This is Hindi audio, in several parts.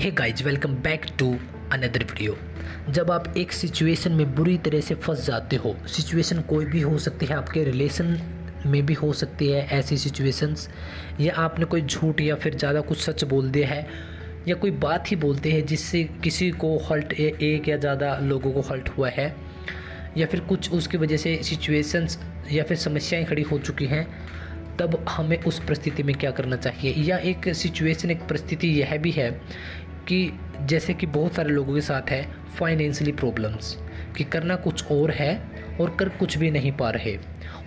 Hey guys, welcome back to another video. जब आप एक सिचुएशन में बुरी तरह से फंस जाते हो, सिचुएशन कोई भी हो सकती है, आपके रिलेशन में भी हो सकती है ऐसी सिचुएशंस, या आपने कोई झूठ या फिर ज़्यादा कुछ सच बोल दिया है, या कोई बात ही बोलते हैं जिससे किसी को हर्ट, एक या ज़्यादा लोगों को हर्ट हुआ है, या फिर कुछ उसकी वजह से सिचुएशंस या फिर समस्याएं खड़ी हो चुकी हैं, तब हमें उस परिस्थिति में क्या करना चाहिए। या एक सिचुएशन, एक परिस्थिति यह भी है कि जैसे कि बहुत सारे लोगों के साथ है फाइनेंशियली प्रॉब्लम्स, कि करना कुछ और है और कर कुछ भी नहीं पा रहे।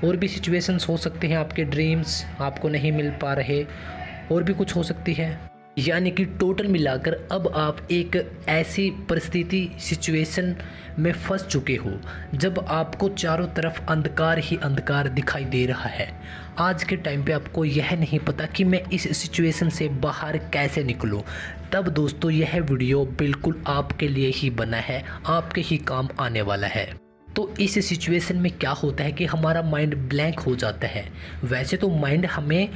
और भी सिचुएशंस हो सकते हैं, आपके ड्रीम्स आपको नहीं मिल पा रहे, और भी कुछ हो सकती है। यानी कि टोटल मिलाकर अब आप एक ऐसी परिस्थिति, सिचुएशन में फंस चुके हो जब आपको चारों तरफ अंधकार ही अंधकार दिखाई दे रहा है। आज के टाइम पे आपको यह नहीं पता कि मैं इस सिचुएशन से बाहर कैसे निकलूं। तब दोस्तों यह वीडियो बिल्कुल आपके लिए ही बना है, आपके ही काम आने वाला है। तो इस सिचुएशन में क्या होता है कि हमारा माइंड ब्लैंक हो जाता है। वैसे तो माइंड हमें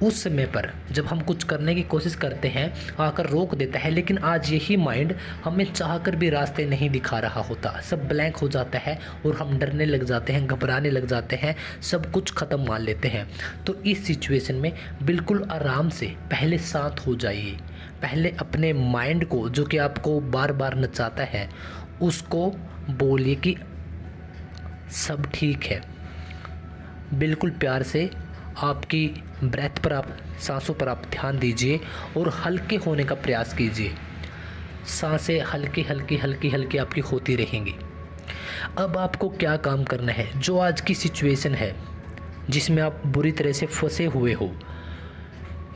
उस समय पर जब हम कुछ करने की कोशिश करते हैं आकर रोक देता है, लेकिन आज यही माइंड हमें चाहकर भी रास्ते नहीं दिखा रहा होता। सब ब्लैंक हो जाता है और हम डरने लग जाते हैं, घबराने लग जाते हैं, सब कुछ ख़त्म मान लेते हैं। तो इस सिचुएशन में बिल्कुल आराम से पहले शांत हो जाइए। पहले अपने माइंड को, जो कि आपको बार बार नचाता है, उसको बोलिए कि सब ठीक है। बिल्कुल प्यार से आपकी ब्रेथ पर, आप सांसों पर आप ध्यान दीजिए और हल्के होने का प्रयास कीजिए। सांसें हल्की हल्की हल्की हल्की आपकी होती रहेंगी। अब आपको क्या काम करना है, जो आज की सिचुएशन है जिसमें आप बुरी तरह से फंसे हुए हो,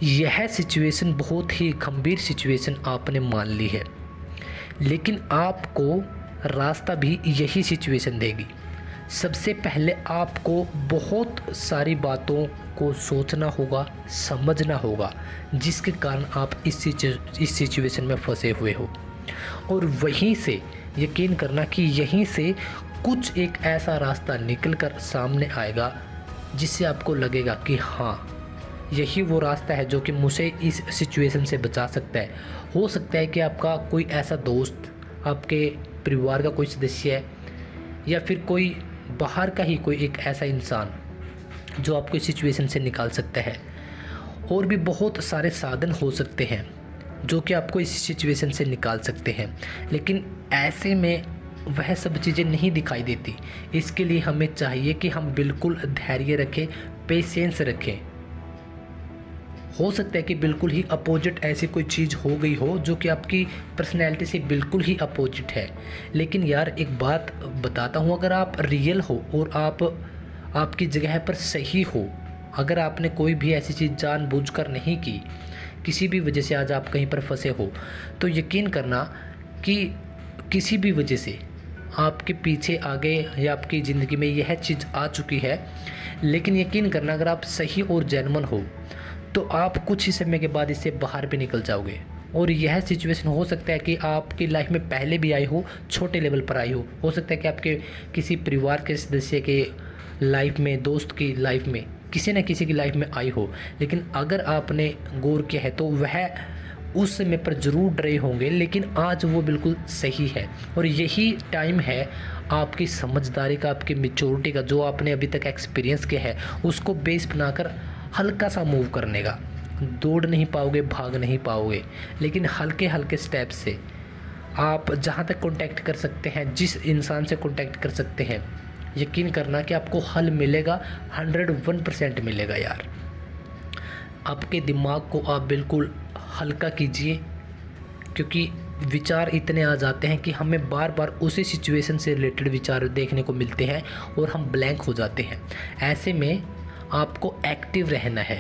यह सिचुएशन बहुत ही गंभीर सिचुएशन आपने मान ली है, लेकिन आपको रास्ता भी यही सिचुएशन देगी। सबसे पहले आपको बहुत सारी बातों को सोचना होगा, समझना होगा, जिसके कारण आप इस सिचुएशन में फंसे हुए हो। और वहीं से यकीन करना कि यहीं से कुछ एक ऐसा रास्ता निकल कर सामने आएगा जिससे आपको लगेगा कि हाँ, यही वो रास्ता है जो कि मुझे इस सिचुएशन से बचा सकता है। हो सकता है कि आपका कोई ऐसा दोस्त, आपके परिवार का कोई सदस्य है, या फिर कोई बाहर का ही कोई एक ऐसा इंसान जो आपको इस सिचुएशन से निकाल सकता है। और भी बहुत सारे साधन हो सकते हैं जो कि आपको इस सिचुएशन से निकाल सकते हैं, लेकिन ऐसे में वह सब चीज़ें नहीं दिखाई देती। इसके लिए हमें चाहिए कि हम बिल्कुल धैर्य रखें, पेशेंस रखें। हो सकता है कि बिल्कुल ही अपोजिट ऐसी कोई चीज़ हो गई हो जो कि आपकी पर्सनैलिटी से बिल्कुल ही अपोजिट है, लेकिन यार एक बात बताता हूँ, अगर आप रियल हो और आपकी जगह पर सही हो, अगर आपने कोई भी ऐसी चीज़ जानबूझकर नहीं की, किसी भी वजह से आज आप कहीं पर फंसे हो, तो यकीन करना कि किसी भी वजह से आपके पीछे आगे या आपकी ज़िंदगी में यह चीज़ आ चुकी है, लेकिन यकीन करना अगर आप सही और जेन्युइन हो तो आप कुछ ही समय के बाद इससे बाहर भी निकल जाओगे। और यह सिचुएशन हो सकता है कि आपकी लाइफ में पहले भी आई हो, छोटे लेवल पर आई हो सकता है कि आपके किसी परिवार के सदस्य के लाइफ में, दोस्त की लाइफ में, किसी न किसी की लाइफ में आई हो, लेकिन अगर आपने गौर किया है तो वह उस समय पर ज़रूर डरे होंगे, लेकिन आज वो बिल्कुल सही है। और यही टाइम है आपकी समझदारी का, आपकी मैच्योरिटी का, जो आपने अभी तक एक्सपीरियंस किया है उसको बेस बनाकर हल्का सा मूव करने का। दौड़ नहीं पाओगे, भाग नहीं पाओगे, लेकिन हल्के हल्के स्टेप से आप जहाँ तक कांटेक्ट कर सकते हैं, जिस इंसान से कांटेक्ट कर सकते हैं, यकीन करना कि आपको हल मिलेगा, 101% मिलेगा यार। आपके दिमाग को आप बिल्कुल हल्का कीजिए, क्योंकि विचार इतने आ जाते हैं कि हमें बार बार उसी सिचुएशन से रिलेटेड विचार देखने को मिलते हैं और हम ब्लैंक हो जाते हैं। ऐसे में आपको एक्टिव रहना है,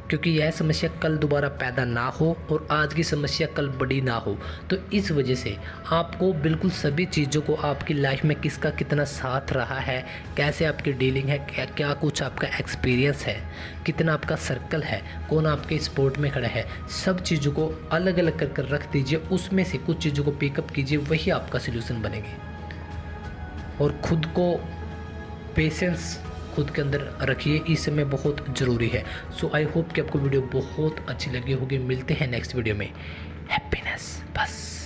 क्योंकि यह समस्या कल दोबारा पैदा ना हो और आज की समस्या कल बड़ी ना हो। तो इस वजह से आपको बिल्कुल सभी चीज़ों को, आपकी लाइफ में किसका कितना साथ रहा है, कैसे आपकी डीलिंग है, क्या कुछ आपका एक्सपीरियंस है, कितना आपका सर्कल है, कौन आपके सपोर्ट में खड़ा है, सब चीज़ों को अलग अलग कर कर रख दीजिए। उसमें से कुछ चीज़ों को पिकअप कीजिए, वही आपका सोल्यूशन बनेगी। और खुद को पेशेंस खुद के अंदर रखिए, इस समय बहुत ज़रूरी है। सो आई होप कि आपको वीडियो बहुत अच्छी लगी होगी। मिलते हैं नेक्स्ट वीडियो में। हैप्पीनेस बस।